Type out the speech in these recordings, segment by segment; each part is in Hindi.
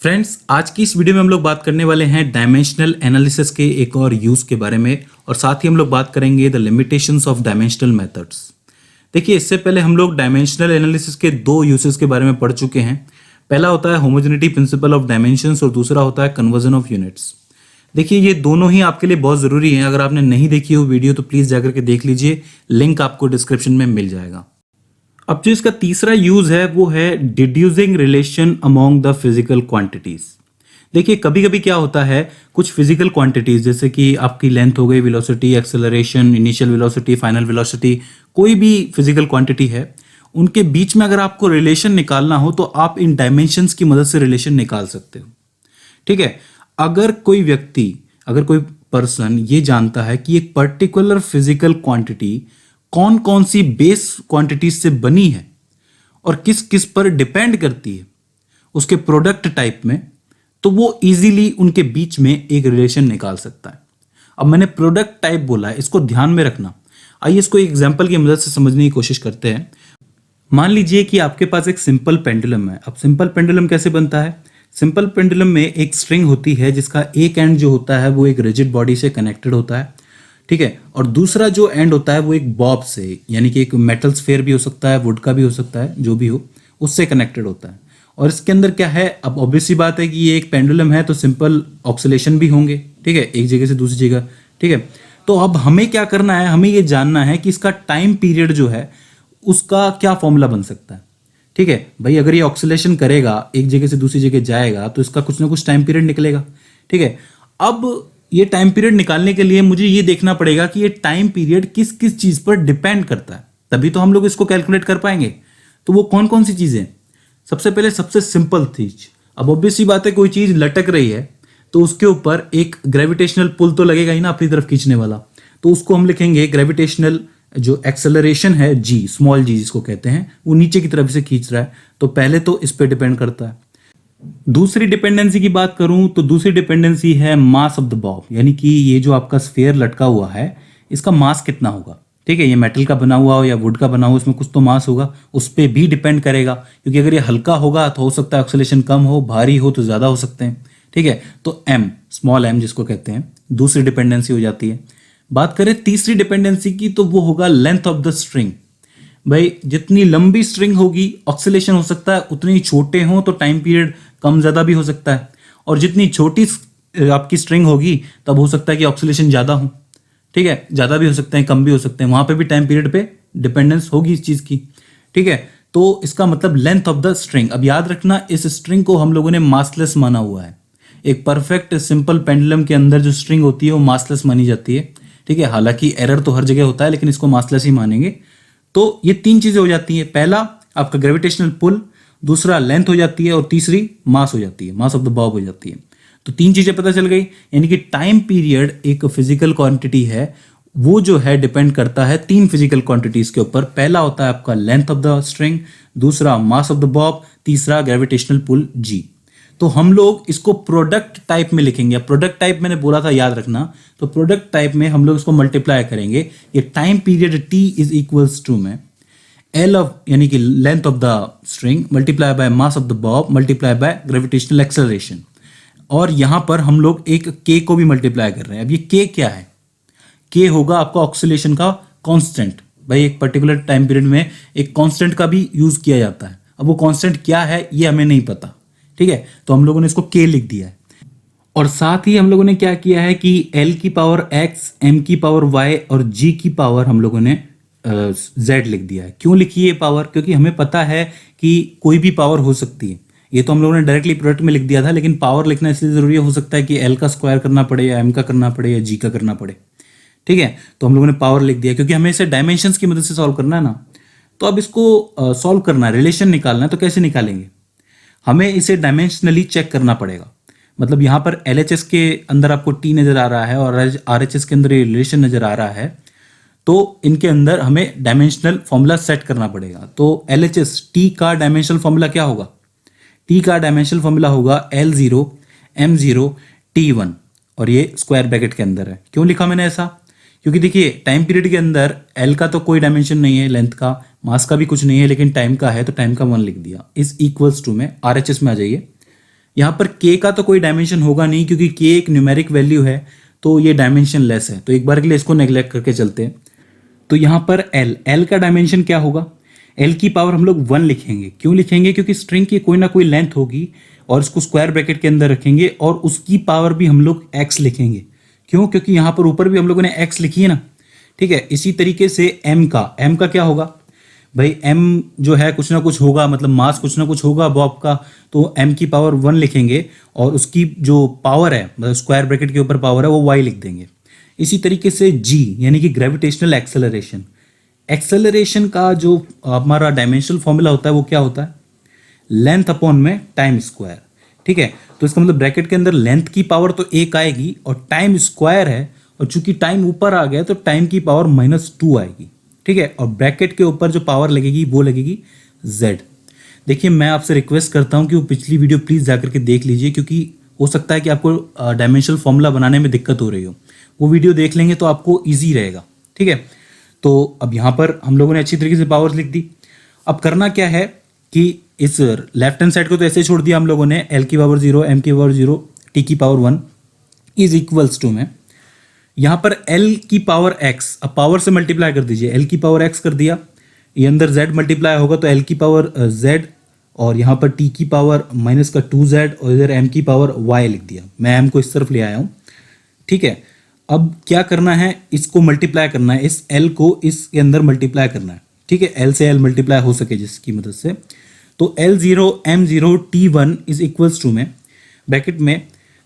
फ्रेंड्स, आज की इस वीडियो में हम लोग बात करने वाले हैं डायमेंशनल एनालिसिस के एक और यूज के बारे में और साथ ही हम लोग बात करेंगे the limitations of dimensional methods. देखिए, इससे पहले हम लोग डायमेंशनल एनालिसिस के दो यूसेस के बारे में पढ़ चुके हैं। पहला होता है होमोजेनिटी प्रिंसिपल ऑफ डायमेंशंस और दूसरा होता है कन्वर्जन ऑफ यूनिट्स। देखिए, ये दोनों ही आपके लिए बहुत ज़रूरी हैं। अगर आपने नहीं देखी हो वीडियो तो प्लीज़ जाकर के देख लीजिए, लिंक आपको डिस्क्रिप्शन में मिल जाएगा। अब जो इसका तीसरा यूज है वो है deducing relation among the physical quantities. देखिए, कभी कभी क्या होता है, कुछ फिजिकल क्वांटिटीज जैसे कि आपकी लेंथ हो गई, velocity, acceleration, initial velocity, final velocity, कोई भी फिजिकल क्वांटिटी है, उनके बीच में अगर आपको रिलेशन निकालना हो तो आप इन डायमेंशंस की मदद से रिलेशन निकाल सकते हो। ठीक है, अगर कोई पर्सन ये जानता है कि एक पर्टिकुलर फिजिकल क्वांटिटी कौन कौन सी बेस क्वांटिटीज से बनी है और किस किस पर डिपेंड करती है उसके प्रोडक्ट टाइप में, तो वो इजीली उनके बीच में एक रिलेशन निकाल सकता है। अब मैंने प्रोडक्ट टाइप बोला है, इसको ध्यान में रखना। आइए इसको एक एग्जांपल की मदद से समझने की कोशिश करते हैं। मान लीजिए कि आपके पास एक सिंपल पेंडुलम है। अब सिंपल पेंडुलम कैसे बनता है? सिंपल पेंडुलम में एक स्ट्रिंग होती है जिसका एक एंड जो होता है वो एक रिजिड बॉडी से कनेक्टेड होता है, ठीक है, और दूसरा जो एंड होता है वो एक बॉब से, यानी कि एक मेटल स्फेयर भी हो सकता है, वुड का भी हो सकता है, जो भी हो, उससे कनेक्टेड होता है। और इसके अंदर क्या है, अब ऑब्वियस सी बात है कि ये एक पेंडुलम है तो सिंपल ऑक्सीलेशन भी होंगे, ठीक है, एक जगह से दूसरी जगह, ठीक है। तो अब हमें क्या करना है, हमें ये जानना है कि इसका टाइम पीरियड जो है उसका क्या फॉर्मूला बन सकता है। ठीक है भाई, अगर ये ऑक्सीलेशन करेगा, एक जगह से दूसरी जगह जाएगा, तो इसका कुछ ना कुछ टाइम पीरियड निकलेगा। ठीक है, अब ये टाइम पीरियड निकालने के लिए मुझे ये देखना पड़ेगा कि ये टाइम पीरियड किस किस चीज पर डिपेंड करता है, तभी तो हम लोग इसको कैलकुलेट कर पाएंगे। तो वो कौन कौन सी चीजें? सबसे पहले सबसे सिंपल चीज, अब ऑब्वियस सी बात है, कोई चीज लटक रही है तो उसके ऊपर एक ग्रेविटेशनल पुल तो लगेगा ही ना अपनी तरफ खींचने वाला। तो उसको हम लिखेंगे ग्रेविटेशनल, जो एक्सेलरेशन है जी, स्मॉल जी जिसको कहते हैं, वो नीचे की तरफ से खींच रहा है, तो पहले तो इस पे डिपेंड करता है। दूसरी डिपेंडेंसी की बात करूं तो दूसरी डिपेंडेंसी है मास ऑफ द बॉब, यानी कि ये जो आपका स्फीयर लटका हुआ है इसका मास कितना होगा। ठीक है, ये मेटल का बना हुआ हो या वुड का बना हुआ, इसमें कुछ तो मास होगा, उस पर भी डिपेंड करेगा, क्योंकि अगर ये हल्का होगा तो हो सकता है ऑक्सीलेशन कम हो, भारी हो तो ज़्यादा हो सकते हैं। ठीक है, तो एम, स्मॉल एम जिसको कहते हैं, दूसरी डिपेंडेंसी हो जाती है। बात करें तीसरी डिपेंडेंसी की तो वो होगा लेंथ ऑफ द स्ट्रिंग। भाई, जितनी लंबी स्ट्रिंग होगी ऑक्सीलेशन हो सकता है, उतनी छोटे हों तो टाइम पीरियड कम ज़्यादा भी हो सकता है, और जितनी छोटी आपकी स्ट्रिंग होगी तब हो सकता है कि ऑक्सीलेशन ज़्यादा हो। ठीक है, ज़्यादा भी हो सकते हैं, कम भी हो सकते हैं, वहाँ पे भी टाइम पीरियड पे डिपेंडेंस होगी इस चीज़ की। ठीक है, तो इसका मतलब लेंथ ऑफ द स्ट्रिंग। अब याद रखना, इस स्ट्रिंग को हम लोगों ने मासलेस माना हुआ है। एक परफेक्ट सिंपल पेंडुलम के अंदर जो स्ट्रिंग होती है वो मासलेस मानी जाती है। ठीक है, हालांकि एरर तो हर जगह होता है, लेकिन इसको मासलेस ही मानेंगे। तो ये तीन चीज़ें हो जाती हैं, पहला आपका ग्रेविटेशनल पुल, दूसरा लेंथ हो जाती है, और तीसरी मास हो जाती है, मास ऑफ द बॉब हो जाती है। तो तीन चीजें पता चल गई, यानी कि टाइम पीरियड एक फिजिकल क्वांटिटी है, वो जो है डिपेंड करता है तीन फिजिकल क्वांटिटीज के ऊपर। पहला होता है आपका लेंथ ऑफ द स्ट्रिंग, दूसरा मास ऑफ द बॉब, तीसरा ग्रेविटेशनल पुल जी। तो हम लोग इसको प्रोडक्ट टाइप में लिखेंगे। प्रोडक्ट टाइप मैंने बोला था, याद रखना, तो प्रोडक्ट टाइप में हम लोग इसको मल्टीप्लाई करेंगे। ये time period T is equals to में एल ऑफ, यानी कि length of the string multiply by mass of the bob multiply by gravitational acceleration, और यहां पर हम लोग एक के को भी मल्टीप्लाई कर रहे हैं। अब ये के क्या है? के होगा आपका ऑक्सीलेशन का कांस्टेंट। भाई, एक पर्टिकुलर टाइम पीरियड में एक कांस्टेंट का भी यूज किया जाता है। अब वो कांस्टेंट क्या है ये हमें नहीं पता। ठीक है, तो हम लोगों ने इसको के लिख दिया है, और साथ ही हम लोगों ने क्या किया है कि एल की पावर एक्स, एम की पावर वाई और जी की पावर हम लोगों ने जेड लिख दिया है। क्यों लिखी है पावर? क्योंकि हमें पता है कि कोई भी पावर हो सकती है। ये तो हम लोगों ने डायरेक्टली प्रोडक्ट में लिख दिया था, लेकिन पावर लिखना इसलिए जरूरी हो सकता है कि एल का स्क्वायर करना पड़े, या एम का करना पड़े, या जी का करना पड़े। ठीक है, तो हम लोगों ने पावर लिख दिया क्योंकि हमें इसे डायमेंशंस की मदद से सॉल्व करना है ना। तो अब इसको सॉल्व करना है, रिलेशन निकालना है, तो कैसे निकालेंगे? हमें इसे डायमेंशनली चेक करना पड़ेगा। मतलब यहाँ पर LHS के अंदर आपको टी नजर आ रहा है और RHS के अंदर ये रिलेशन नजर आ रहा है, तो इनके अंदर हमें डायमेंशनल फॉर्मूला सेट करना पड़ेगा। तो LHS टी का डायमेंशनल फॉर्मूला क्या होगा? टी का डायमेंशनल फॉर्मूला होगा L0 M0 T1, और ये स्क्वायर ब्रैकेट के अंदर है। क्यों लिखा मैंने ऐसा? क्योंकि देखिए, टाइम पीरियड के अंदर एल का तो कोई डायमेंशन नहीं है, लेंथ का, मास का भी कुछ नहीं है, लेकिन टाइम का है, तो टाइम का 1 लिख दिया। इस इक्वल्स टू में RHS में आ जाइए, यहाँ पर k का तो कोई डायमेंशन होगा नहीं, क्योंकि k एक न्यूमेरिक वैल्यू है, तो ये डायमेंशन लेस है। तो एक बार के लिए इसको नेग्लेक्ट करके चलते हैं। तो यहाँ पर l का डायमेंशन क्या होगा? l की पावर हम लोग 1 लिखेंगे। क्यों लिखेंगे? क्योंकि स्ट्रिंग की कोई ना कोई लेंथ होगी और इसको स्क्वायर ब्रैकेट के अंदर रखेंगे और उसकी पावर भी हम लोग x लिखेंगे। क्यों? क्योंकि यहाँ पर ऊपर भी हम लोगों ने x लिखी है ना, ठीक है। इसी तरीके से m का क्या होगा भाई? m जो है कुछ ना कुछ होगा, मतलब मास कुछ ना कुछ होगा बॉब का, तो m की पावर 1 लिखेंगे और उसकी जो पावर है, मतलब स्क्वायर ब्रैकेट के ऊपर पावर है, वो y लिख देंगे। इसी तरीके से g यानी कि ग्रेविटेशनल एक्सेलरेशन, एक्सेलरेशन का जो हमारा डायमेंशनल फॉर्मूला होता है वो क्या होता है? लेंथ अपॉन में टाइम स्क्वायर, ठीक है। तो इसका मतलब ब्रैकेट के अंदर लेंथ की पावर तो 1 आएगी और टाइम स्क्वायर है, और चूंकि टाइम ऊपर आ गया तो टाइम की पावर -2 आएगी, ठीक है। और ब्रैकेट के ऊपर जो पावर लगेगी वो लगेगी z। देखिए, मैं आपसे रिक्वेस्ट करता हूं कि वो पिछली वीडियो प्लीज़ जाकर के देख लीजिए, क्योंकि हो सकता है कि आपको डायमेंशनल फॉर्मूला बनाने में दिक्कत हो रही हो। वो वीडियो देख लेंगे तो आपको ईजी रहेगा, ठीक है। तो अब यहाँ पर हम लोगों ने अच्छी तरीके से पावर्स लिख दी। अब करना क्या है कि इस लेफ्ट हैंड साइड को तो ऐसे छोड़ दिया हम लोगों ने, l की पावर 0, m की पावर 0, t की पावर 1 इज इक्वल्स टू में यहाँ पर l की पावर x, अब पावर से मल्टीप्लाई कर दीजिए, l की पावर x कर दिया, ये अंदर z मल्टीप्लाई होगा तो l की पावर z, और यहाँ पर t की पावर माइनस का 2z, और इधर m की पावर y लिख दिया। मैं m को इस तरफ ले आया हूँ, ठीक है। अब क्या करना है? इसको मल्टीप्लाई करना है, इस l को इसके अंदर मल्टीप्लाई करना है, ठीक है। l से l मल्टीप्लाई हो सके जिसकी मदद से, तो L0 M0 T1 is equals to में ब्रैकेट में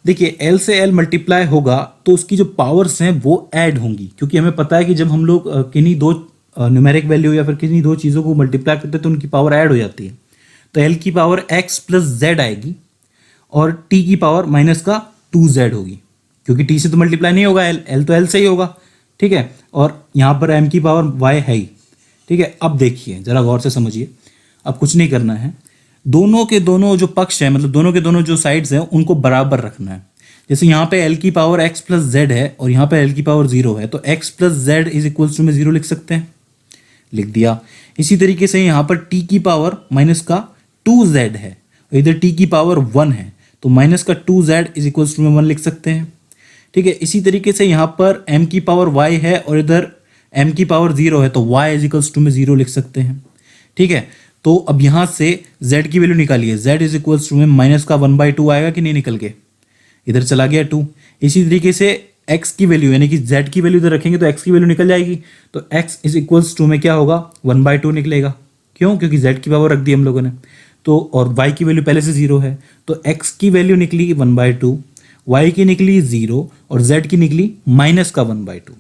देखिए l से l मल्टीप्लाई होगा तो उसकी जो पावर्स हैं वो ऐड होंगी, क्योंकि हमें पता है कि जब हम लोग किन्हीं दो न्यूमेरिक वैल्यू या फिर किन्हीं दो चीज़ों को मल्टीप्लाई करते हैं तो उनकी पावर ऐड हो जाती है। तो l की पावर x प्लस z आएगी और t की पावर माइनस का 2z होगी, क्योंकि t से तो मल्टीप्लाई नहीं होगा, l तो l से ही होगा, ठीक है। और यहाँ पर m की पावर y है ही, ठीक है। अब देखिए ज़रा गौर से समझिए, अब कुछ नहीं करना है, दोनों के दोनों जो पक्ष हैं, मतलब दोनों के दोनों जो साइड्स हैं उनको बराबर रखना है। जैसे यहाँ पे l की पावर x प्लस z है और यहाँ पे l की पावर 0 है, तो x plus z is equals to में 0 लिख सकते हैं, लिख दिया। इसी तरीके से यहाँ पर t की पावर माइनस का 2z है और इधर t की पावर 1 है, तो माइनस का 2z इज इक्वल्स टू में 1 लिख सकते हैं, ठीक है। इसी तरीके से यहाँ पर m की पावर y है और इधर m की पावर 0 है, तो y इज इक्वल्स टू में 0 लिख सकते हैं, ठीक है। तो अब यहाँ से z की वैल्यू निकालिए, z इज इक्वल्स टू में माइनस का 1/2 आएगा कि नहीं निकल के, इधर चला गया 2। इसी तरीके से x की वैल्यू यानी कि z की वैल्यू इधर रखेंगे तो x की वैल्यू निकल जाएगी, तो x इज इक्वल्स टू में क्या होगा? 1/2 निकलेगा। क्यों? क्योंकि z की पावर रख दी हम लोगों ने, तो और y की वैल्यू पहले से 0 है, तो x की वैल्यू निकली 1/2, y की निकली 0 और z की निकली माइनस का 1/2।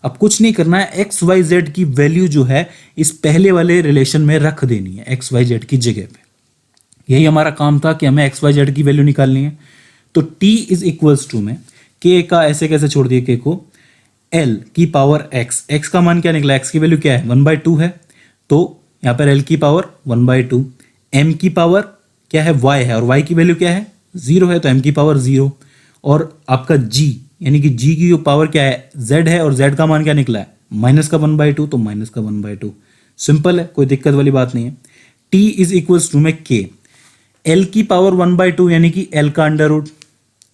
अब कुछ नहीं करना है, एक्स वाई जेड की वैल्यू जो है इस पहले वाले रिलेशन में रख देनी है एक्स वाई जेड की जगह पे। यही हमारा काम था कि हमें एक्स वाई जेड की वैल्यू निकालनी है। तो t इज इक्वल्स टू में k का ऐसे कैसे छोड़ दिए k को, l की पावर x का मान क्या निकला? x की वैल्यू क्या है? 1/2 है, तो यहाँ पर l की पावर 1/2, m की पावर क्या है? y है, और y की वैल्यू क्या है? 0 है, तो m की पावर 0, और आपका g यानी कि g की जो पावर क्या है? z है, और z का मान क्या निकला है? माइनस का 1/2, तो माइनस का 1/2। सिंपल है, कोई दिक्कत वाली बात नहीं है। t इज इक्वल्स टू में k, l की पावर 1/2 यानी कि l का अंडर रूट,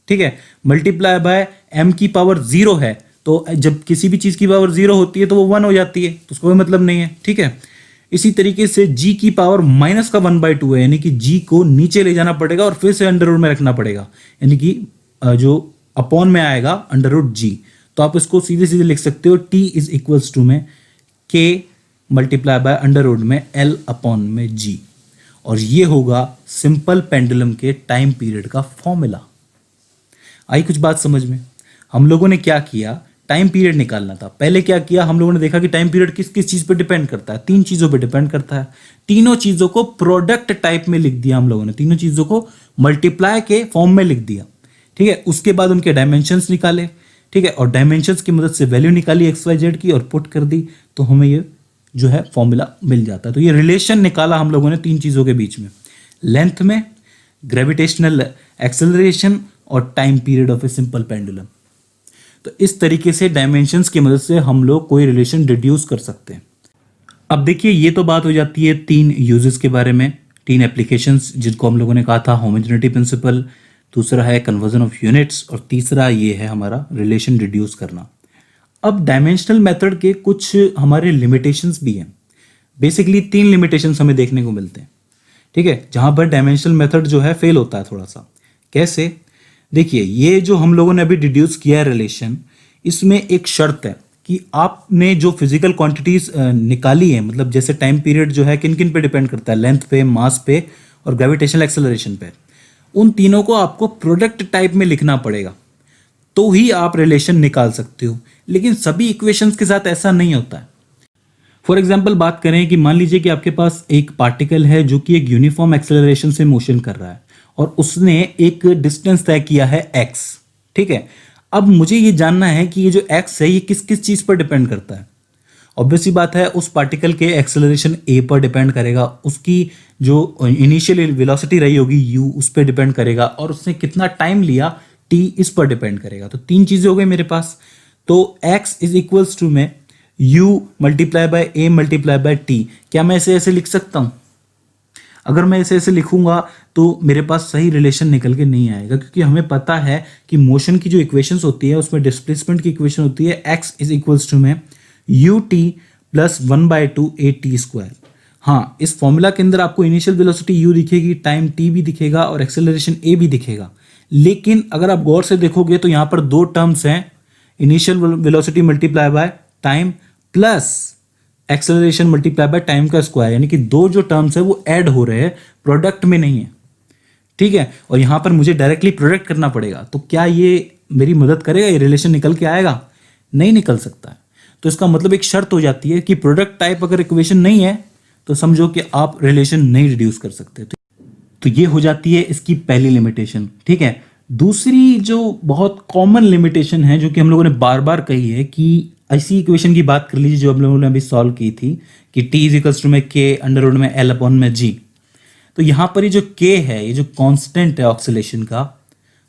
ठीक है, मल्टीप्लाई बाय m की पावर 0 है, तो जब किसी भी चीज की पावर 0 होती है तो वो 1 हो जाती है, तो उसको कोई मतलब नहीं है, ठीक है। इसी तरीके से g की पावर माइनस का 1/2 है, यानी कि g को नीचे ले जाना पड़ेगा और फिर से अंडर रूट में रखना पड़ेगा, यानी कि जो अपॉन में आएगा अंडर रूट g, तो आप इसको सीधे सीधे लिख सकते हो t इज इक्वल्स टू में k multiply by under root में l अपॉन में g, और ये होगा सिंपल पेंडुलम के टाइम पीरियड का फॉर्मूला। आई कुछ बात समझ में? हम लोगों ने क्या किया, टाइम पीरियड निकालना था। पहले क्या किया, हम लोगों ने देखा कि टाइम पीरियड किस किस चीज पे डिपेंड करता है, 3 चीजों पे डिपेंड करता है। तीनों चीजों को प्रोडक्ट टाइप में लिख दिया हम लोगों ने, तीनों चीजों को मल्टीप्लाई के फॉर्म में लिख दिया, ठीक है। उसके बाद उनके डायमेंशंस निकाले, ठीक है, और डायमेंशंस की मदद से वैल्यू निकाली एक्स वाई जेड की और पुट कर दी, तो हमें ये जो है फॉर्मूला मिल जाता है। तो ये रिलेशन निकाला हम लोगों ने 3 चीजों के बीच में, लेंथ में, ग्रेविटेशनल एक्सेलरेशन और time period of a simple pendulum. तो इस तरीके से डायमेंशंस की मदद से हम लोग कोई रिलेशन डिड्यूस कर सकते हैं। अब देखिए, ये तो बात हो जाती है 3 यूजेस के बारे में, तीन एप्लीकेशंस जिनको हम लोगों ने कहा था होमोजेनिटी प्रिंसिपल, दूसरा है कन्वर्जन ऑफ यूनिट्स और तीसरा ये है हमारा रिलेशन रिड्यूस करना। अब डायमेंशनल मेथड के कुछ हमारे लिमिटेशंस भी हैं। बेसिकली 3 लिमिटेशंस हमें देखने को मिलते हैं, ठीक है, जहां पर डायमेंशनल मेथड जो है फेल होता है थोड़ा सा। कैसे? देखिए, ये जो हम लोगों ने अभी डिड्यूस किया है रिलेशन, इसमें एक शर्त है कि आपने जो फिजिकल क्वांटिटीज निकाली है, मतलब जैसे टाइम पीरियड जो है किन किन पे डिपेंड करता है, लेंथ पे, मास पे और ग्रेविटेशनल एक्सेलरेशन पे, उन तीनों को आपको प्रोडक्ट टाइप में लिखना पड़ेगा, तो ही आप रिलेशन निकाल सकते हो। लेकिन सभी इक्वेशंस के साथ ऐसा नहीं होता है। फॉर एग्जाम्पल बात करें कि मान लीजिए कि आपके पास एक पार्टिकल है जो कि एक यूनिफॉर्म एक्सेलरेशन से मोशन कर रहा है और उसने एक डिस्टेंस तय किया है x, ठीक है। अब मुझे ये जानना है कि ये जो x है ये किस किस चीज़ पर डिपेंड करता है। ऑब्वियसली बात है, उस पार्टिकल के एक्सेलरेशन a पर डिपेंड करेगा, उसकी जो इनिशियल वेलोसिटी रही होगी u उस पर डिपेंड करेगा, और उसने कितना टाइम लिया t इस पर डिपेंड करेगा। तो 3 चीज़ें हो गई मेरे पास। तो x इज इक्वल्स टू में u multiply by a multiply by t। क्या मैं इसे ऐसे लिख सकता हूं? अगर मैं इसे ऐसे लिखूंगा तो मेरे पास सही रिलेशन निकल के नहीं आएगा, क्योंकि हमें पता है कि मोशन की जो इक्वेशंस होती है उसमें डिस्प्लेसमेंट की इक्वेशन होती है x इज इक्वल्स टू में ut प्लस 1/2 at स्क्वायर। हाँ, इस फॉर्मूला के अंदर आपको इनिशियल वेलोसिटी u दिखेगी, टाइम t भी दिखेगा और एक्सेलरेशन a भी दिखेगा। लेकिन अगर आप गौर से देखोगे तो यहाँ पर 2 टर्म्स हैं, initial velocity multiply by time plus acceleration multiply by time का स्क्वायर, यानी कि 2 जो टर्म्स है वो ऐड हो रहे हैं, प्रोडक्ट में नहीं है, ठीक है। और यहां पर मुझे डायरेक्टली प्रोडक्ट करना पड़ेगा, तो क्या ये मेरी मदद करेगा? ये रिलेशन निकल के आएगा? नहीं निकल सकता है। तो इसका मतलब एक शर्त हो जाती है कि प्रोडक्ट टाइप अगर इक्वेशन नहीं है तो समझो कि आप रिलेशन नहीं रिड्यूस कर सकते। तो ये हो जाती है इसकी पहली लिमिटेशन, ठीक है। दूसरी जो बहुत कॉमन लिमिटेशन है, जो कि हम लोगों ने बार बार कही है, कि ऐसी इक्वेशन की बात कर लीजिए जो हम लोगों ने अभी सॉल्व की थी कि t इजिकल्स टू में k अंडर रूट में l अपॉन में g। तो यहाँ पर ये जो k है, ये जो कांस्टेंट है ऑक्सीलेशन का,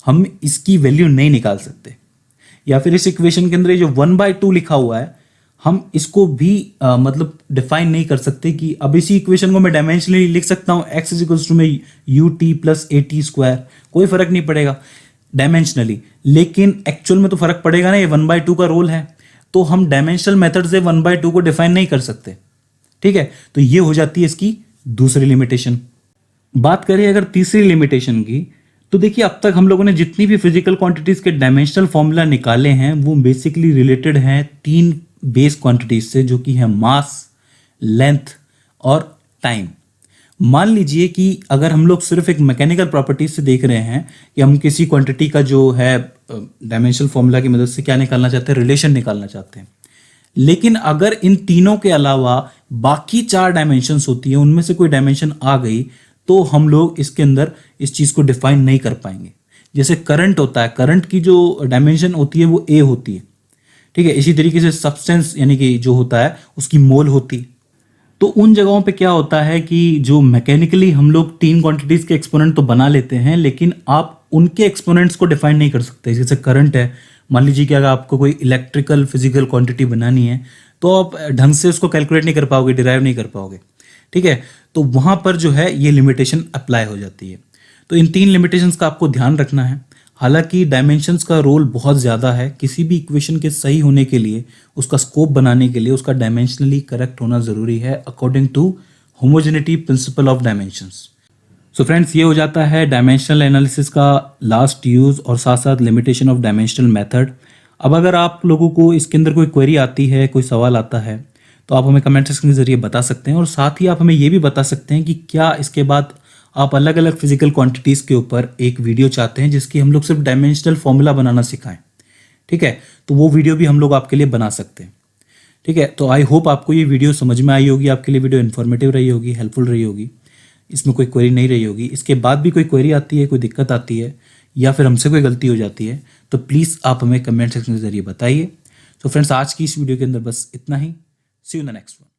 हम इसकी वैल्यू नहीं निकाल सकते। या फिर इस इक्वेशन के अंदर ये जो 1/2 लिखा हुआ है, हम इसको भी मतलब डिफाइन नहीं कर सकते कि अब इसी इक्वेशन को मैं डायमेंशनली लिख सकता हूँ x इजिकल्स टू में ut प्लस at स्क्वायर, कोई फर्क नहीं पड़ेगा डायमेंशनली। लेकिन एक्चुअल में तो फर्क पड़ेगा ना, ये 1/2 का रोल है, तो हम डायमेंशनल मेथड से 1/2 को डिफाइन नहीं कर सकते, ठीक है। तो ये हो जाती है इसकी दूसरी लिमिटेशन। बात करें अगर तीसरी लिमिटेशन की, तो देखिए अब तक हम लोगों ने जितनी भी फिजिकल क्वांटिटीज के डायमेंशनल फॉर्मूला निकाले हैं वो बेसिकली रिलेटेड हैं 3 बेस क्वांटिटीज से, जो कि है मास, लेंथ और टाइम। मान लीजिए कि अगर हम लोग सिर्फ एक मैकेनिकल प्रॉपर्टीज से देख रहे हैं कि हम किसी क्वांटिटी का जो है डायमेंशनल फॉर्मूला की मदद से क्या निकालना चाहते हैं, रिलेशन निकालना चाहते हैं। लेकिन अगर इन तीनों के अलावा बाकी 4 डायमेंशंस होती हैं, उनमें से कोई डायमेंशन आ गई, तो हम लोग इसके अंदर इस चीज को डिफाइन नहीं कर पाएंगे। जैसे करंट होता है, करंट की जो डायमेंशन होती है वो a होती है, ठीक है। इसी तरीके से सब्सटेंस यानी कि जो होता है उसकी मोल होती है। तो उन जगहों पे क्या होता है कि जो मैकेनिकली हम लोग 3 क्वांटिटीज के एक्सपोनेंट तो बना लेते हैं, लेकिन आप उनके एक्सपोनेंट्स को डिफाइन नहीं कर सकते। जैसे करंट है, मान लीजिए कि अगर आपको कोई इलेक्ट्रिकल फिजिकल क्वांटिटी बनानी है तो आप ढंग से उसको कैलकुलेट नहीं कर पाओगे, डिराइव नहीं कर पाओगे, ठीक है। तो वहां पर जो है ये लिमिटेशन अप्लाई हो जाती है। तो इन 3 लिमिटेशंस का आपको ध्यान रखना है। हालांकि डायमेंशंस का रोल बहुत ज़्यादा है, किसी भी इक्वेशन के सही होने के लिए, उसका स्कोप बनाने के लिए उसका डायमेंशनली करेक्ट होना ज़रूरी है according to homogeneity principle of dimensions. So friends, ये हो जाता है डायमेंशनल एनालिसिस का लास्ट यूज़ और साथ साथ लिमिटेशन ऑफ डायमेंशनल मेथड। अब अगर आप लोगों को इसके अंदर कोई क्वेरी आती है, कोई सवाल आता है, तो आप हमें कमेंट सेक्शन के जरिए बता सकते हैं, और साथ ही आप हमें ये भी बता सकते हैं कि क्या इसके बाद आप अलग अलग फिजिकल क्वांटिटीज़ के ऊपर एक वीडियो चाहते हैं जिसकी हम लोग सिर्फ डायमेंशनल फॉर्मूला बनाना सिखाएं, ठीक है। तो वो वीडियो भी हम लोग आपके लिए बना सकते हैं, ठीक है। तो आई होप आपको ये वीडियो समझ में आई होगी, आपके लिए वीडियो इन्फॉर्मेटिव रही होगी, हेल्पफुल रही होगी, इसमें कोई क्वेरी नहीं रही होगी। इसके बाद भी कोई क्वेरी आती है, कोई दिक्कत आती है या फिर हमसे कोई गलती हो जाती है, तो प्लीज़ आप हमें कमेंट सेक्शन के जरिए बताइए। तो फ्रेंड्स, आज की इस वीडियो के अंदर बस इतना ही। See you in the next one.